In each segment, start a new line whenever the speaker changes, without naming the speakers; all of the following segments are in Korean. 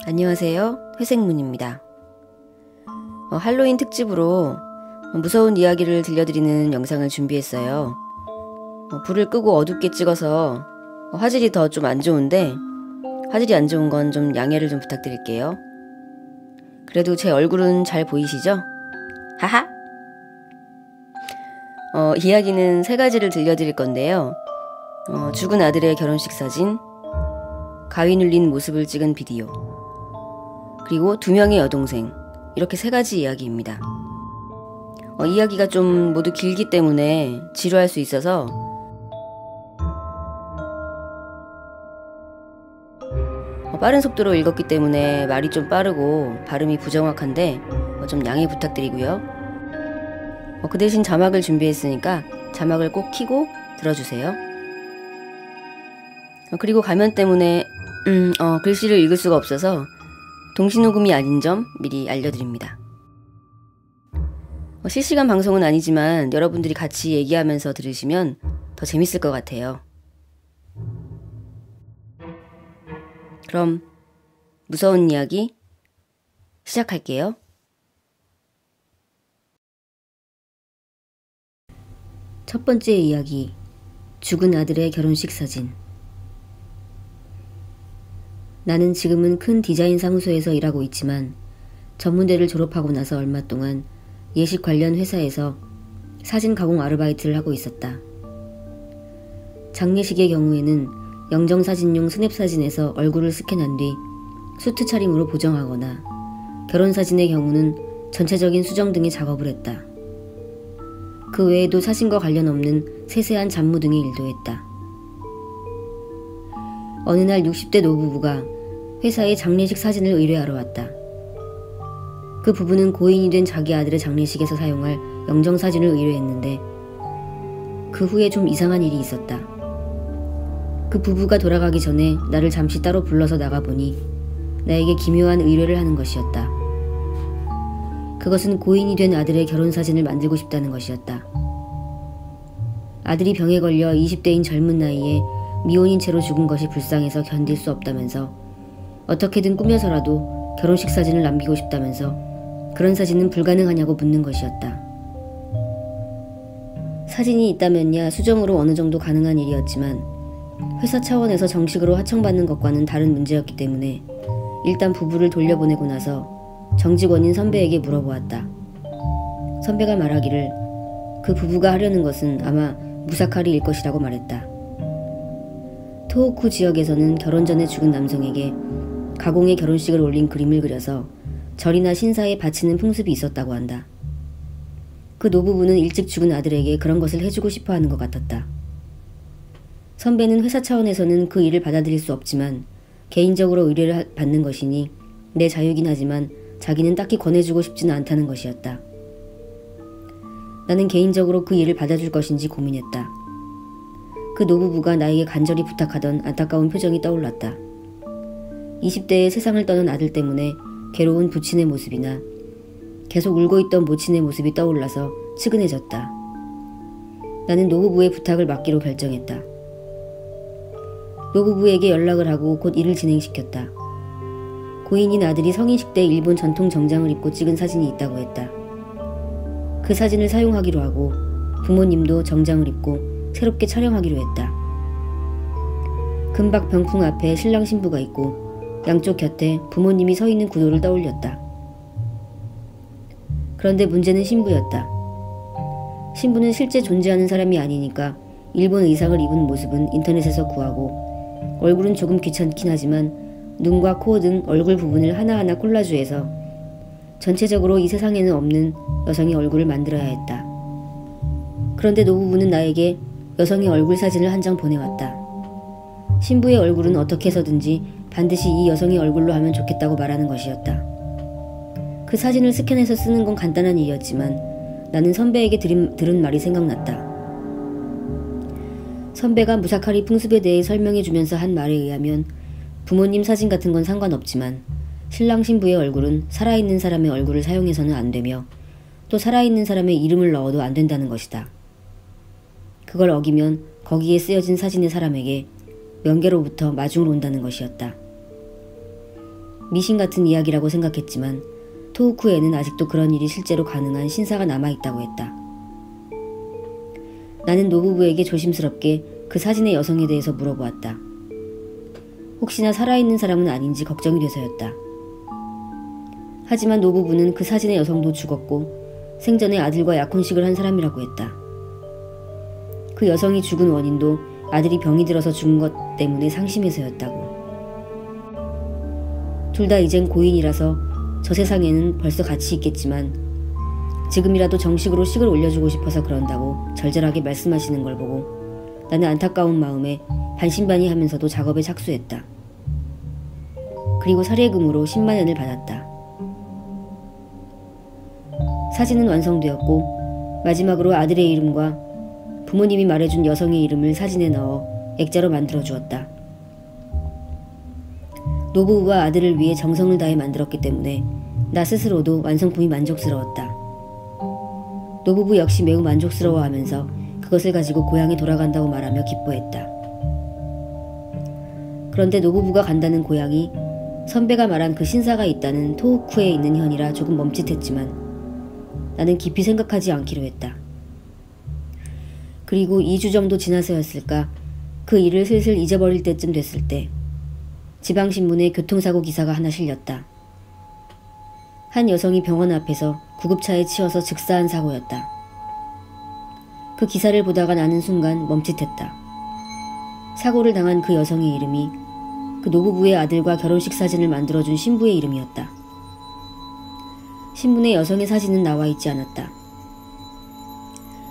안녕하세요. 회색문입니다. 할로윈 특집으로 무서운 이야기를 들려드리는 영상을 준비했어요. 불을 끄고 어둡게 찍어서 화질이 더 좀 안 좋은데 화질이 안 좋은 건 좀 양해를 좀 부탁드릴게요. 그래도 제 얼굴은 잘 보이시죠? 하하! 이야기는 3가지를 들려드릴 건데요. 죽은 아들의 결혼식 사진, 가위 눌린 모습을 찍은 비디오, 그리고 2명의 여동생, 이렇게 3가지 이야기입니다. 이야기가 좀 모두 길기 때문에 지루할 수 있어서 빠른 속도로 읽었기 때문에 말이 좀 빠르고 발음이 부정확한데 좀 양해 부탁드리고요. 그 대신 자막을 준비했으니까 자막을 꼭 켜고 들어주세요. 그리고 가면 때문에 글씨를 읽을 수가 없어서 동시녹음이 아닌 점 미리 알려드립니다. 실시간 방송은 아니지만 여러분들이 같이 얘기하면서 들으시면 더 재밌을 것 같아요. 그럼 무서운 이야기 시작할게요. 첫 번째 이야기, 죽은 아들의 결혼식 사진. 나는 지금은 큰 디자인 사무소에서 일하고 있지만 전문대를 졸업하고 나서 얼마 동안 예식 관련 회사에서 사진 가공 아르바이트를 하고 있었다. 장례식의 경우에는 영정사진용 스냅사진에서 얼굴을 스캔한 뒤 수트 차림으로 보정하거나 결혼사진의 경우는 전체적인 수정 등의 작업을 했다. 그 외에도 사진과 관련 없는 세세한 잡무 등의 일도 했다. 어느 날 60대 노부부가 회사에 장례식 사진을 의뢰하러 왔다. 그 부부는 고인이 된 자기 아들의 장례식에서 사용할 영정사진을 의뢰했는데 그 후에 좀 이상한 일이 있었다. 그 부부가 돌아가기 전에 나를 잠시 따로 불러서 나가보니 나에게 기묘한 의뢰를 하는 것이었다. 그것은 고인이 된 아들의 결혼사진을 만들고 싶다는 것이었다. 아들이 병에 걸려 20대인 젊은 나이에 미혼인 채로 죽은 것이 불쌍해서 견딜 수 없다면서 어떻게든 꾸며서라도 결혼식 사진을 남기고 싶다면서 그런 사진은 불가능하냐고 묻는 것이었다. 사진이 있다면야 수정으로 어느 정도 가능한 일이었지만 회사 차원에서 정식으로 하청받는 것과는 다른 문제였기 때문에 일단 부부를 돌려보내고 나서 정직원인 선배에게 물어보았다. 선배가 말하기를 그 부부가 하려는 것은 아마 무사카리일 것이라고 말했다. 토호쿠 지역에서는 결혼 전에 죽은 남성에게 가공의 결혼식을 올린 그림을 그려서 절이나 신사에 바치는 풍습이 있었다고 한다. 그 노부부는 일찍 죽은 아들에게 그런 것을 해주고 싶어 하는 것 같았다. 선배는 회사 차원에서는 그 일을 받아들일 수 없지만 개인적으로 의뢰를 받는 것이니 내 자유긴 하지만 자기는 딱히 권해주고 싶지는 않다는 것이었다. 나는 개인적으로 그 일을 받아줄 것인지 고민했다. 그 노부부가 나에게 간절히 부탁하던 안타까운 표정이 떠올랐다. 20대에 세상을 떠난 아들 때문에 괴로운 부친의 모습이나 계속 울고 있던 모친의 모습이 떠올라서 측은해졌다. 나는 노부부의 부탁을 맡기로 결정했다. 노부부에게 연락을 하고 곧 일을 진행시켰다. 고인인 아들이 성인식 때 일본 전통 정장을 입고 찍은 사진이 있다고 했다. 그 사진을 사용하기로 하고 부모님도 정장을 입고 새롭게 촬영하기로 했다. 금박 병풍 앞에 신랑 신부가 있고 양쪽 곁에 부모님이 서 있는 구도를 떠올렸다. 그런데 문제는 신부였다. 신부는 실제 존재하는 사람이 아니니까 일본 의상을 입은 모습은 인터넷에서 구하고 얼굴은 조금 귀찮긴 하지만 눈과 코 등 얼굴 부분을 하나하나 콜라주해서 전체적으로 이 세상에는 없는 여성의 얼굴을 만들어야 했다. 그런데 노부부는 나에게 여성의 얼굴 사진을 한 장 보내왔다. 신부의 얼굴은 어떻게 해서든지 반드시 이 여성의 얼굴로 하면 좋겠다고 말하는 것이었다. 그 사진을 스캔해서 쓰는 건 간단한 일이었지만 나는 선배에게 들은 말이 생각났다. 선배가 무사카리 풍습에 대해 설명해주면서 한 말에 의하면 부모님 사진 같은 건 상관없지만 신랑 신부의 얼굴은 살아있는 사람의 얼굴을 사용해서는 안 되며 또 살아있는 사람의 이름을 넣어도 안 된다는 것이다. 그걸 어기면 거기에 쓰여진 사진의 사람에게 명계로부터 마중을 온다는 것이었다. 미신 같은 이야기라고 생각했지만 토호쿠에는 아직도 그런 일이 실제로 가능한 신사가 남아있다고 했다. 나는 노부부에게 조심스럽게 그 사진의 여성에 대해서 물어보았다. 혹시나 살아있는 사람은 아닌지 걱정이 돼서였다. 하지만 노부부는 그 사진의 여성도 죽었고 생전에 아들과 약혼식을 한 사람이라고 했다. 그 여성이 죽은 원인도 아들이 병이 들어서 죽은 것 때문에 상심해서였다고. 둘 다 이젠 고인이라서 저 세상에는 벌써 같이 있겠지만 지금이라도 정식으로 식을 올려주고 싶어서 그런다고 절절하게 말씀하시는 걸 보고 나는 안타까운 마음에 반신반의하면서도 작업에 착수했다. 그리고 살해금으로 10만 엔을 받았다. 사진은 완성되었고 마지막으로 아들의 이름과 부모님이 말해준 여성의 이름을 사진에 넣어 액자로 만들어 주었다. 노부부와 아들을 위해 정성을 다해 만들었기 때문에 나 스스로도 완성품이 만족스러웠다. 노부부 역시 매우 만족스러워하면서 그것을 가지고 고향에 돌아간다고 말하며 기뻐했다. 그런데 노부부가 간다는 고향이 선배가 말한 그 신사가 있다는 토호쿠에 있는 현이라 조금 멈칫했지만 나는 깊이 생각하지 않기로 했다. 그리고 2주 정도 지나서였을까 그 일을 슬슬 잊어버릴 때쯤 됐을 때 지방신문에 교통사고 기사가 하나 실렸다. 한 여성이 병원 앞에서 구급차에 치여서 즉사한 사고였다. 그 기사를 보다가 나는 순간 멈칫했다. 사고를 당한 그 여성의 이름이 그 노부부의 아들과 결혼식 사진을 만들어준 신부의 이름이었다. 신문에 여성의 사진은 나와 있지 않았다.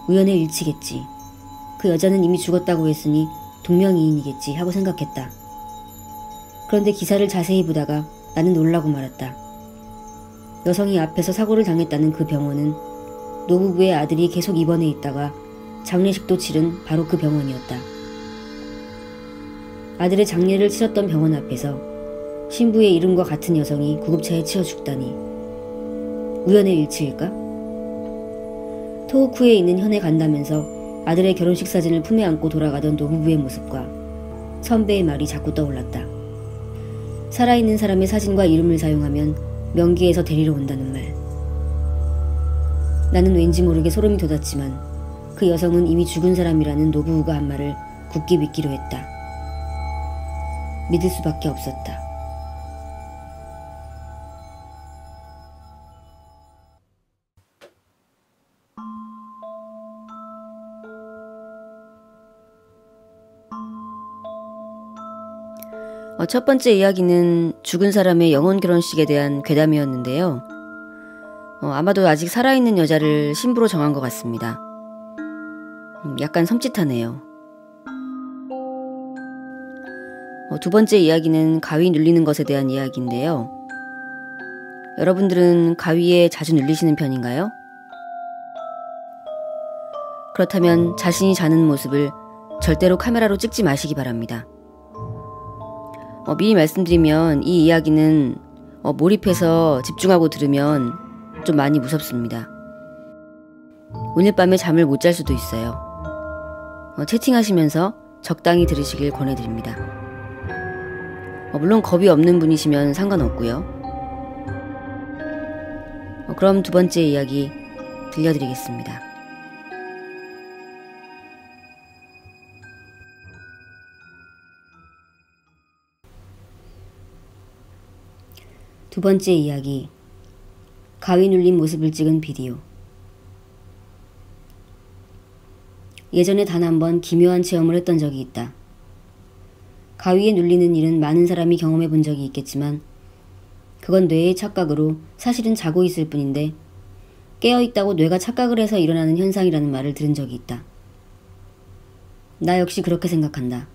우연의 일치겠지. 그 여자는 이미 죽었다고 했으니 동명이인이겠지 하고 생각했다. 그런데 기사를 자세히 보다가 나는 놀라고 말았다. 여성이 앞에서 사고를 당했다는 그 병원은 노부부의 아들이 계속 입원해 있다가 장례식도 치른 바로 그 병원이었다. 아들의 장례를 치렀던 병원 앞에서 신부의 이름과 같은 여성이 구급차에 치여 죽다니 우연의 일치일까? 토호쿠에 있는 현에 간다면서 아들의 결혼식 사진을 품에 안고 돌아가던 노부부의 모습과 선배의 말이 자꾸 떠올랐다. 살아있는 사람의 사진과 이름을 사용하면 명기에서 데리러 온다는 말. 나는 왠지 모르게 소름이 돋았지만 그 여성은 이미 죽은 사람이라는 노부부가 한 말을 굳게 믿기로 했다. 믿을 수밖에 없었다. 첫 번째 이야기는 죽은 사람의 영혼 결혼식에 대한 괴담이었는데요. 아마도 아직 살아있는 여자를 신부로 정한 것 같습니다. 약간 섬찟하네요. 두 번째 이야기는 가위 눌리는 것에 대한 이야기인데요. 여러분들은 가위에 자주 눌리시는 편인가요? 그렇다면 자신이 자는 모습을 절대로 카메라로 찍지 마시기 바랍니다. 미리 말씀드리면 이 이야기는 몰입해서 집중하고 들으면 좀 많이 무섭습니다. 오늘 밤에 잠을 못 잘 수도 있어요. 채팅하시면서 적당히 들으시길 권해드립니다. 물론 겁이 없는 분이시면 상관없고요. 그럼 두 번째 이야기 들려드리겠습니다. 두 번째 이야기, 가위 눌린 모습을 찍은 비디오. 예전에 단 한 번 기묘한 체험을 했던 적이 있다. 가위에 눌리는 일은 많은 사람이 경험해 본 적이 있겠지만 그건 뇌의 착각으로 사실은 자고 있을 뿐인데 깨어있다고 뇌가 착각을 해서 일어나는 현상이라는 말을 들은 적이 있다. 나 역시 그렇게 생각한다.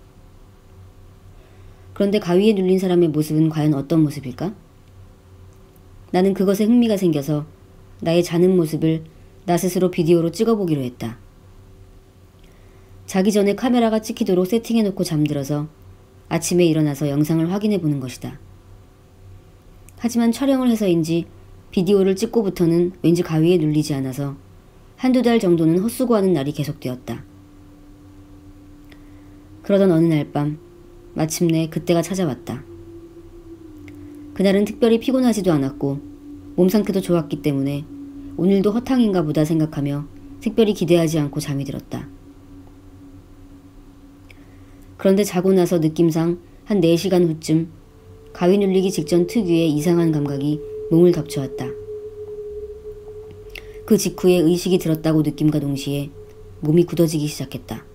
그런데 가위에 눌린 사람의 모습은 과연 어떤 모습일까? 나는 그것에 흥미가 생겨서 나의 자는 모습을 나 스스로 비디오로 찍어보기로 했다. 자기 전에 카메라가 찍히도록 세팅해놓고 잠들어서 아침에 일어나서 영상을 확인해보는 것이다. 하지만 촬영을 해서인지 비디오를 찍고부터는 왠지 가위에 눌리지 않아서 한두 달 정도는 헛수고하는 날이 계속되었다. 그러던 어느 날 밤 마침내 그때가 찾아왔다. 그날은 특별히 피곤하지도 않았고 몸 상태도 좋았기 때문에 오늘도 허탕인가 보다 생각하며 특별히 기대하지 않고 잠이 들었다. 그런데 자고 나서 느낌상 한 4시간 후쯤 가위 눌리기 직전 특유의 이상한 감각이 몸을 덮쳐왔다. 그 직후에 의식이 들었다고 느낌과 동시에 몸이 굳어지기 시작했다.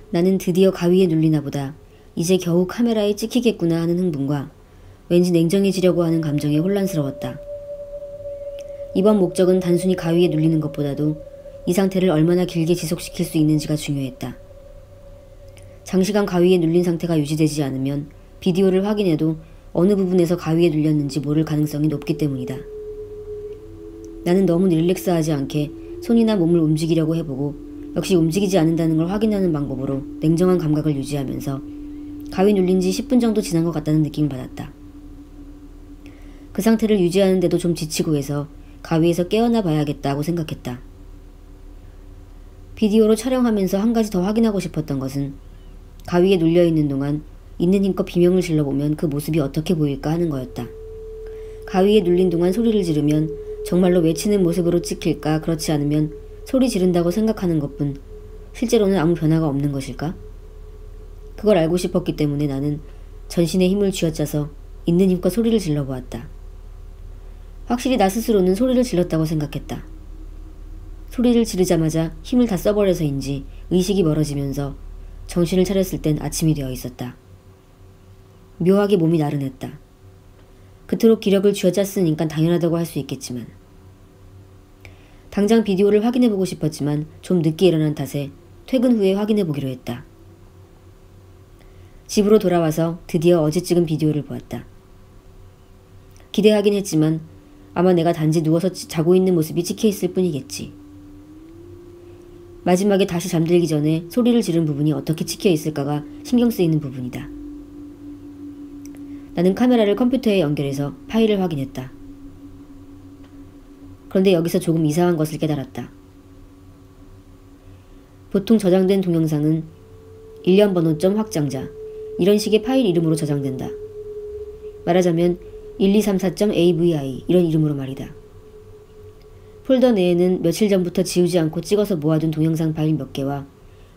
나는 드디어 가위에 눌리나 보다, 이제 겨우 카메라에 찍히겠구나 하는 흥분과 왠지 냉정해지려고 하는 감정에 혼란스러웠다. 이번 목적은 단순히 가위에 눌리는 것보다도 이 상태를 얼마나 길게 지속시킬 수 있는지가 중요했다. 장시간 가위에 눌린 상태가 유지되지 않으면 비디오를 확인해도 어느 부분에서 가위에 눌렸는지 모를 가능성이 높기 때문이다. 나는 너무 릴렉스하지 않게 손이나 몸을 움직이려고 해보고 역시 움직이지 않는다는 걸 확인하는 방법으로 냉정한 감각을 유지하면서 가위 눌린 지 10분 정도 지난 것 같다는 느낌을 받았다. 그 상태를 유지하는데도 좀 지치고 해서 가위에서 깨어나 봐야겠다고 생각했다. 비디오로 촬영하면서 한 가지 더 확인하고 싶었던 것은 가위에 눌려있는 동안 있는 힘껏 비명을 질러보면 그 모습이 어떻게 보일까 하는 거였다. 가위에 눌린 동안 소리를 지르면 정말로 외치는 모습으로 찍힐까, 그렇지 않으면 소리 지른다고 생각하는 것뿐 실제로는 아무 변화가 없는 것일까? 그걸 알고 싶었기 때문에 나는 전신에 힘을 쥐어짜서 있는 힘껏 소리를 질러보았다. 확실히 나 스스로는 소리를 질렀다고 생각했다. 소리를 지르자마자 힘을 다 써버려서인지 의식이 멀어지면서 정신을 차렸을 땐 아침이 되어 있었다. 묘하게 몸이 나른했다. 그토록 기력을 쥐어짰으니까 당연하다고 할 수 있겠지만 당장 비디오를 확인해보고 싶었지만 좀 늦게 일어난 탓에 퇴근 후에 확인해보기로 했다. 집으로 돌아와서 드디어 어제 찍은 비디오를 보았다. 기대하긴 했지만 아마 내가 단지 누워서 자고 있는 모습이 찍혀있을 뿐이겠지. 마지막에 다시 잠들기 전에 소리를 지른 부분이 어떻게 찍혀있을까가 신경 쓰이는 부분이다. 나는 카메라를 컴퓨터에 연결해서 파일을 확인했다. 그런데 여기서 조금 이상한 것을 깨달았다. 보통 저장된 동영상은 일련 번호점 확장자, 이런 식의 파일 이름으로 저장된다. 말하자면 1234.avi 이런 이름으로 말이다. 폴더 내에는 며칠 전부터 지우지 않고 찍어서 모아둔 동영상 파일 몇 개와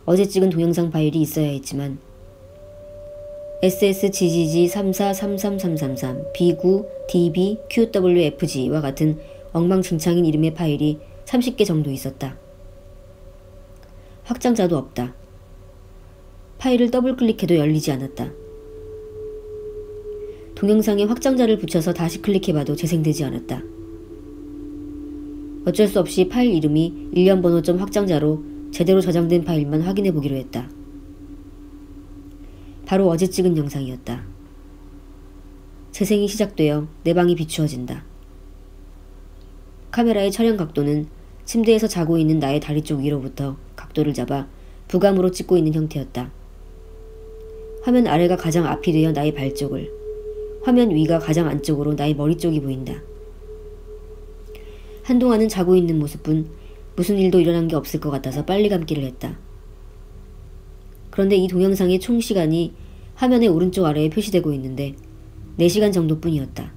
어제 찍은 동영상 파일이 있어야 했지만 ssggg343333, b9, db, qwfg와 같은 엉망진창인 이름의 파일이 30개 정도 있었다. 확장자도 없다. 파일을 더블클릭해도 열리지 않았다. 동영상에 확장자를 붙여서 다시 클릭해봐도 재생되지 않았다. 어쩔 수 없이 파일 이름이 일련 번호점 확장자로 제대로 저장된 파일만 확인해보기로 했다. 바로 어제 찍은 영상이었다. 재생이 시작되어 내 방이 비추어진다. 카메라의 촬영 각도는 침대에서 자고 있는 나의 다리 쪽 위로부터 각도를 잡아 부감으로 찍고 있는 형태였다. 화면 아래가 가장 앞이 되어 나의 발 쪽을, 화면 위가 가장 안쪽으로 나의 머리 쪽이 보인다. 한동안은 자고 있는 모습뿐 무슨 일도 일어난 게 없을 것 같아서 빨리 감기를 했다. 그런데 이 동영상의 총 시간이 화면의 오른쪽 아래에 표시되고 있는데 4시간 정도뿐이었다.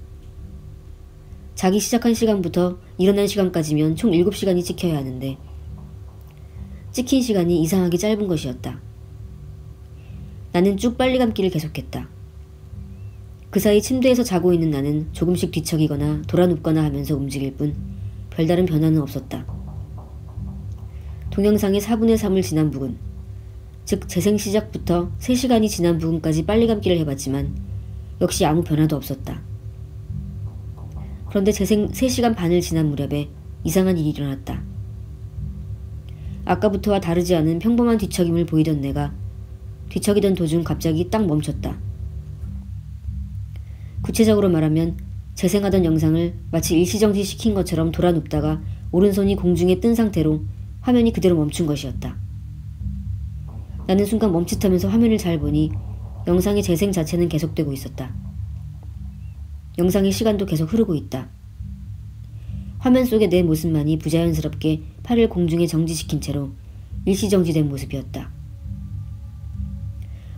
자기 시작한 시간부터 일어난 시간까지면 총 7시간이 찍혀야 하는데 찍힌 시간이 이상하게 짧은 것이었다. 나는 쭉 빨리 감기를 계속했다. 그 사이 침대에서 자고 있는 나는 조금씩 뒤척이거나 돌아눕거나 하면서 움직일 뿐 별다른 변화는 없었다. 동영상의 4분의 3을 지난 부분, 즉 재생 시작부터 3시간이 지난 부분까지 빨리 감기를 해봤지만 역시 아무 변화도 없었다. 그런데 재생 3시간 반을 지난 무렵에 이상한 일이 일어났다. 아까부터와 다르지 않은 평범한 뒤척임을 보이던 내가 뒤척이던 도중 갑자기 딱 멈췄다. 구체적으로 말하면 재생하던 영상을 마치 일시정지시킨 것처럼 돌아눕다가 오른손이 공중에 뜬 상태로 화면이 그대로 멈춘 것이었다. 나는 순간 멈칫하면서 화면을 잘 보니 영상의 재생 자체는 계속되고 있었다. 영상의 시간도 계속 흐르고 있다. 화면 속의 내 모습만이 부자연스럽게 팔을 공중에 정지시킨 채로 일시정지된 모습이었다.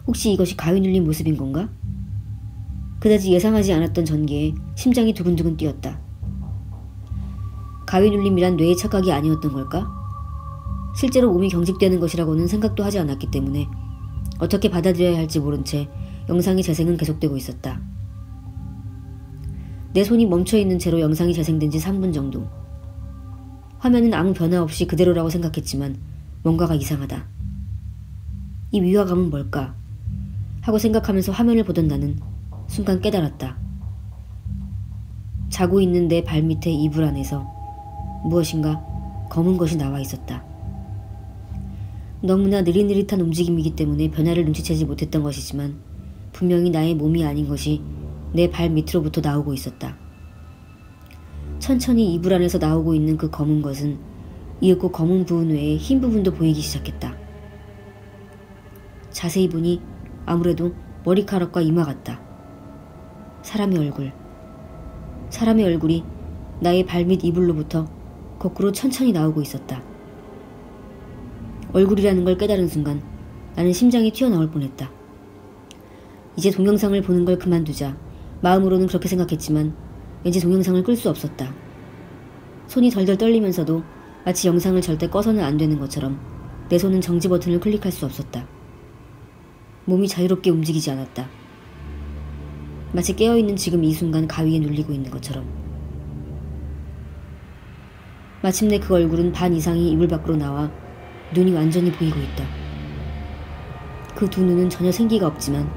혹시 이것이 가위 눌린 모습인 건가? 그다지 예상하지 않았던 전개에 심장이 두근두근 뛰었다. 가위 눌림이란 뇌의 착각이 아니었던 걸까? 실제로 몸이 경직되는 것이라고는 생각도 하지 않았기 때문에 어떻게 받아들여야 할지 모른 채 영상의 재생은 계속되고 있었다. 내 손이 멈춰있는 채로 영상이 재생된 지 3분 정도. 화면은 아무 변화 없이 그대로라고 생각했지만 뭔가가 이상하다. 이 위화감은 뭘까? 하고 생각하면서 화면을 보던 나는 순간 깨달았다. 자고 있는 내 발밑에 이불 안에서 무엇인가 검은 것이 나와 있었다. 너무나 느릿느릿한 움직임이기 때문에 변화를 눈치채지 못했던 것이지만 분명히 나의 몸이 아닌 것이 내 발 밑으로부터 나오고 있었다. 천천히 이불 안에서 나오고 있는 그 검은 것은 이윽고 검은 부분 외에 흰 부분도 보이기 시작했다. 자세히 보니 아무래도 머리카락과 이마 같다. 사람의 얼굴. 사람의 얼굴이 나의 발밑 이불로부터 거꾸로 천천히 나오고 있었다. 얼굴이라는 걸 깨달은 순간 나는 심장이 튀어나올 뻔했다. 이제 동영상을 보는 걸 그만두자. 마음으로는 그렇게 생각했지만 왠지 동영상을 끌 수 없었다. 손이 덜덜 떨리면서도 마치 영상을 절대 꺼서는 안 되는 것처럼 내 손은 정지 버튼을 클릭할 수 없었다. 몸이 자유롭게 움직이지 않았다. 마치 깨어있는 지금 이 순간 가위에 눌리고 있는 것처럼. 마침내 그 얼굴은 반 이상이 이불 밖으로 나와 눈이 완전히 보이고 있다. 그 두 눈은 전혀 생기가 없지만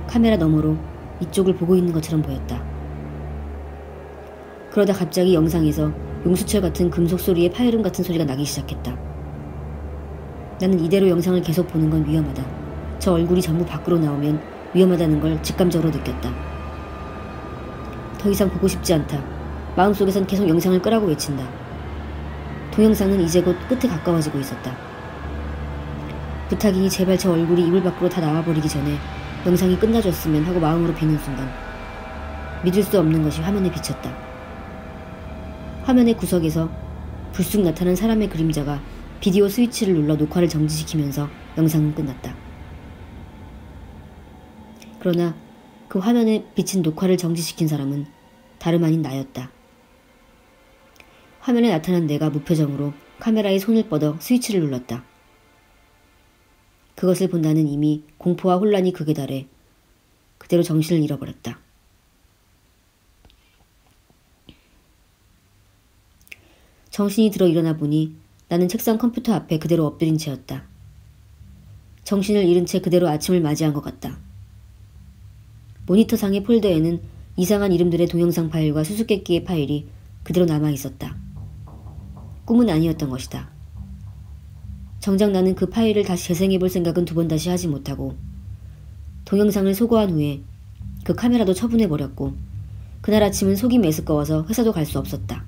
카메라 너머로 이쪽을 보고 있는 것처럼 보였다. 그러다 갑자기 영상에서 용수철 같은 금속 소리에 파열음 같은 소리가 나기 시작했다. 나는 이대로 영상을 계속 보는 건 위험하다. 저 얼굴이 전부 밖으로 나오면 위험하다는 걸 직감적으로 느꼈다. 더 이상 보고 싶지 않다. 마음속에선 계속 영상을 끄라고 외친다. 동영상은 이제 곧 끝에 가까워지고 있었다. 부탁이니 제발 저 얼굴이 이불 밖으로 다 나와버리기 전에 영상이 끝나줬으면 하고 마음으로 비는 순간 믿을 수 없는 것이 화면에 비쳤다. 화면의 구석에서 불쑥 나타난 사람의 그림자가 비디오 스위치를 눌러 녹화를 정지시키면서 영상은 끝났다. 그러나 그 화면에 비친 녹화를 정지시킨 사람은 다름 아닌 나였다. 화면에 나타난 내가 무표정으로 카메라에 손을 뻗어 스위치를 눌렀다. 그것을 본 나는 이미 공포와 혼란이 극에 달해 그대로 정신을 잃어버렸다. 정신이 들어 일어나 보니 나는 책상 컴퓨터 앞에 그대로 엎드린 채였다. 정신을 잃은 채 그대로 아침을 맞이한 것 같다. 모니터상의 폴더에는 이상한 이름들의 동영상 파일과 수수께끼의 파일이 그대로 남아있었다. 꿈은 아니었던 것이다. 정작 나는 그 파일을 다시 재생해볼 생각은 두 번 다시 하지 못하고 동영상을 소거한 후에 그 카메라도 처분해버렸고 그날 아침은 속이 메스꺼워서 회사도 갈 수 없었다.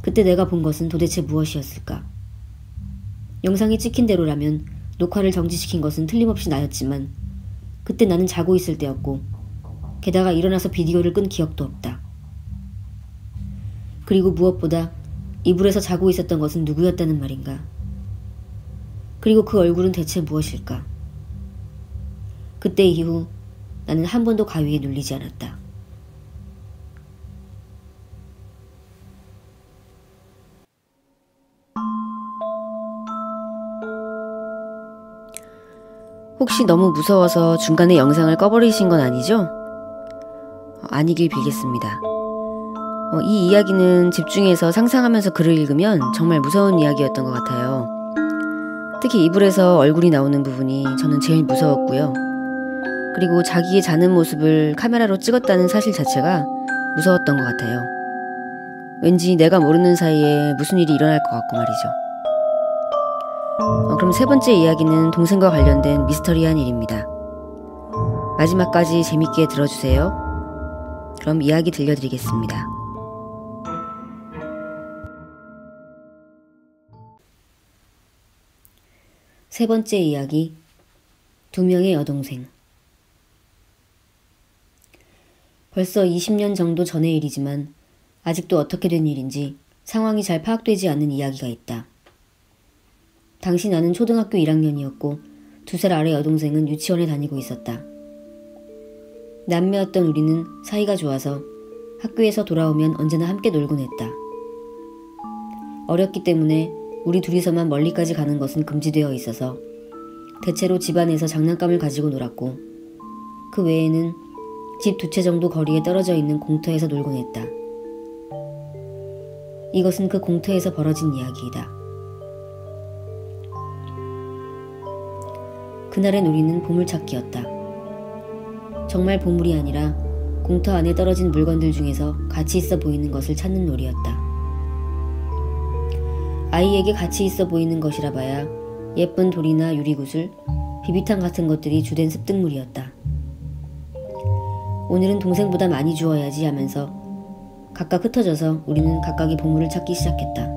그때 내가 본 것은 도대체 무엇이었을까? 영상이 찍힌 대로라면 녹화를 정지시킨 것은 틀림없이 나였지만 그때 나는 자고 있을 때였고 게다가 일어나서 비디오를 끈 기억도 없다. 그리고 무엇보다 이불에서 자고 있었던 것은 누구였다는 말인가? 그리고 그 얼굴은 대체 무엇일까? 그때 이후 나는 한 번도 가위에 눌리지 않았다. 혹시 너무 무서워서 중간에 영상을 꺼버리신 건 아니죠? 아니길 빌겠습니다. 이 이야기는 집중해서 상상하면서 글을 읽으면 정말 무서운 이야기였던 것 같아요. 특히 이불에서 얼굴이 나오는 부분이 저는 제일 무서웠고요. 그리고 자기의 자는 모습을 카메라로 찍었다는 사실 자체가 무서웠던 것 같아요. 왠지 내가 모르는 사이에 무슨 일이 일어날 것 같고 말이죠. 그럼 세 번째 이야기는 동생과 관련된 미스터리한 일입니다. 마지막까지 재밌게 들어주세요. 그럼 이야기 들려드리겠습니다. 세 번째 이야기, 두 명의 여동생. 벌써 20년 정도 전의 일이지만 아직도 어떻게 된 일인지 상황이 잘 파악되지 않는 이야기가 있다. 당시 나는 초등학교 1학년이었고 2살 아래 여동생은 유치원에 다니고 있었다. 남매였던 우리는 사이가 좋아서 학교에서 돌아오면 언제나 함께 놀곤 했다. 어렸기 때문에 우리 둘이서만 멀리까지 가는 것은 금지되어 있어서 대체로 집안에서 장난감을 가지고 놀았고 그 외에는 집 2채 정도 거리에 떨어져 있는 공터에서 놀곤 했다. 이것은 그 공터에서 벌어진 이야기이다. 그날의 놀이는 보물찾기였다. 정말 보물이 아니라 공터 안에 떨어진 물건들 중에서 가치 있어 보이는 것을 찾는 놀이였다. 아이에게 가치 있어 보이는 것이라 봐야 예쁜 돌이나 유리구슬, 비비탄 같은 것들이 주된 습득물이었다. 오늘은 동생보다 많이 주어야지 하면서 각각 흩어져서 우리는 각각의 보물을 찾기 시작했다.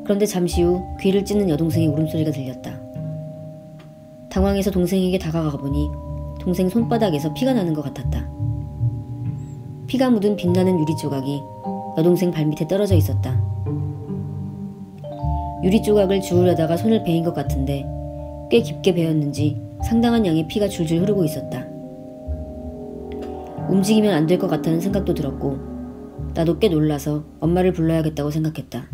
그런데 잠시 후 귀를 찢는 여동생의 울음소리가 들렸다. 당황해서 동생에게 다가가 보니 동생 손바닥에서 피가 나는 것 같았다. 피가 묻은 빛나는 유리 조각이 여동생 발밑에 떨어져 있었다. 유리 조각을 주우려다가 손을 베인 것 같은데 꽤 깊게 베었는지 상당한 양의 피가 줄줄 흐르고 있었다. 움직이면 안 될 것 같다는 생각도 들었고 나도 꽤 놀라서 엄마를 불러야겠다고 생각했다.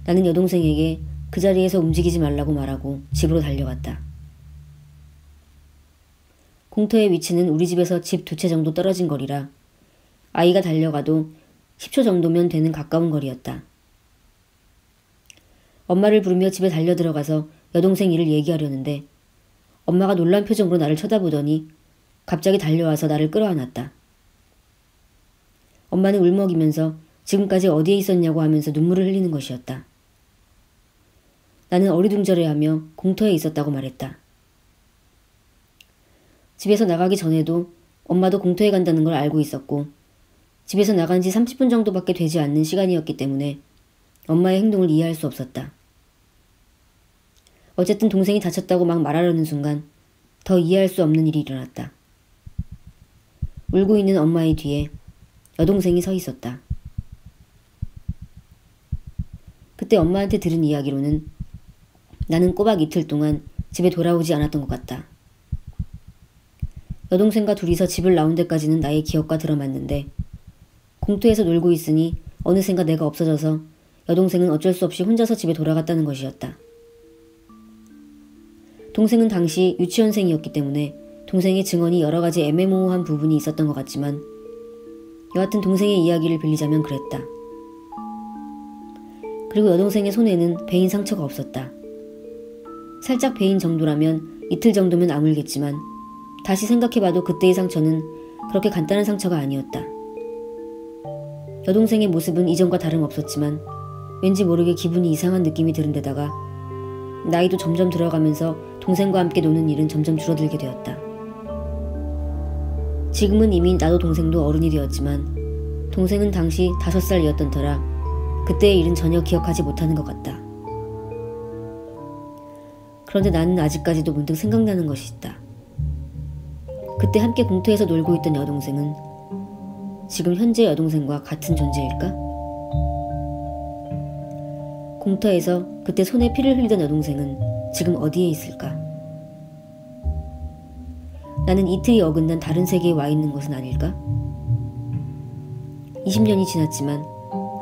나는 여동생에게 그 자리에서 움직이지 말라고 말하고 집으로 달려갔다. 공터의 위치는 우리 집에서 집 2채 정도 떨어진 거리라 아이가 달려가도 10초 정도면 되는 가까운 거리였다. 엄마를 부르며 집에 달려들어가서 여동생 일을 얘기하려는데 엄마가 놀란 표정으로 나를 쳐다보더니 갑자기 달려와서 나를 끌어안았다. 엄마는 울먹이면서 지금까지 어디에 있었냐고 하면서 눈물을 흘리는 것이었다. 나는 어리둥절해하며 공터에 있었다고 말했다. 집에서 나가기 전에도 엄마도 공터에 간다는 걸 알고 있었고 집에서 나간 지 30분 정도밖에 되지 않는 시간이었기 때문에 엄마의 행동을 이해할 수 없었다. 어쨌든 동생이 다쳤다고 막 말하려는 순간 더 이해할 수 없는 일이 일어났다. 울고 있는 엄마의 뒤에 여동생이 서 있었다. 그때 엄마한테 들은 이야기로는 나는 꼬박 이틀 동안 집에 돌아오지 않았던 것 같다. 여동생과 둘이서 집을 나온 데까지는 나의 기억과 들어맞는데 공터에서 놀고 있으니 어느샌가 내가 없어져서 여동생은 어쩔 수 없이 혼자서 집에 돌아갔다는 것이었다. 동생은 당시 유치원생이었기 때문에 동생의 증언이 여러 가지 애매모호한 부분이 있었던 것 같지만 여하튼 동생의 이야기를 빌리자면 그랬다. 그리고 여동생의 손에는 베인 상처가 없었다. 살짝 베인 정도라면 이틀 정도면 아물겠지만 다시 생각해봐도 그때의 상처는 그렇게 간단한 상처가 아니었다. 여동생의 모습은 이전과 다름없었지만 왠지 모르게 기분이 이상한 느낌이 드는 데다가 나이도 점점 들어가면서 동생과 함께 노는 일은 점점 줄어들게 되었다. 지금은 이미 나도 동생도 어른이 되었지만 동생은 당시 5살이었던 터라 그때의 일은 전혀 기억하지 못하는 것 같다. 그런데 나는 아직까지도 문득 생각나는 것이 있다. 그때 함께 공터에서 놀고 있던 여동생은 지금 현재 여동생과 같은 존재일까? 공터에서 그때 손에 피를 흘리던 여동생은 지금 어디에 있을까? 나는 이틀이 어긋난 다른 세계에 와 있는 것은 아닐까? 20년이 지났지만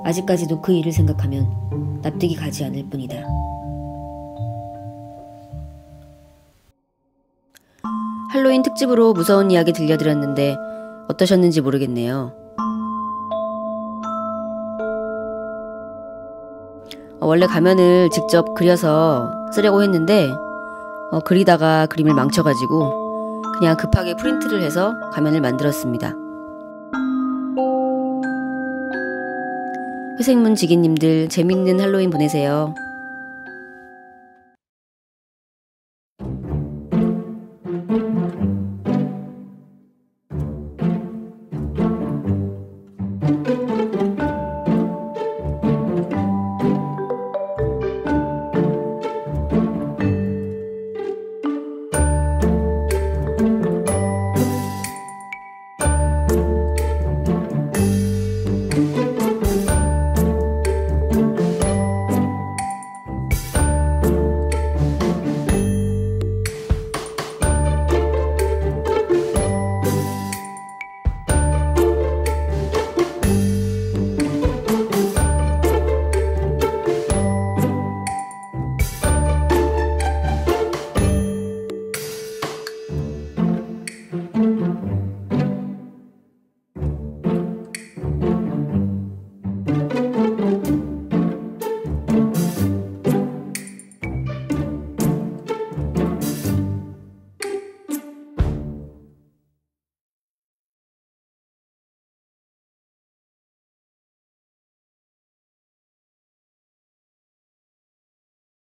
아직까지도 그 일을 생각하면 납득이 가지 않을 뿐이다. 할로윈 특집으로 무서운 이야기 들려드렸는데 어떠셨는지 모르겠네요. 원래 가면을 직접 그려서 쓰려고 했는데 그리다가 그림을 망쳐가지고 그냥 급하게 프린트를 해서 가면을 만들었습니다. 회색문 지기님들 재밌는 할로윈 보내세요.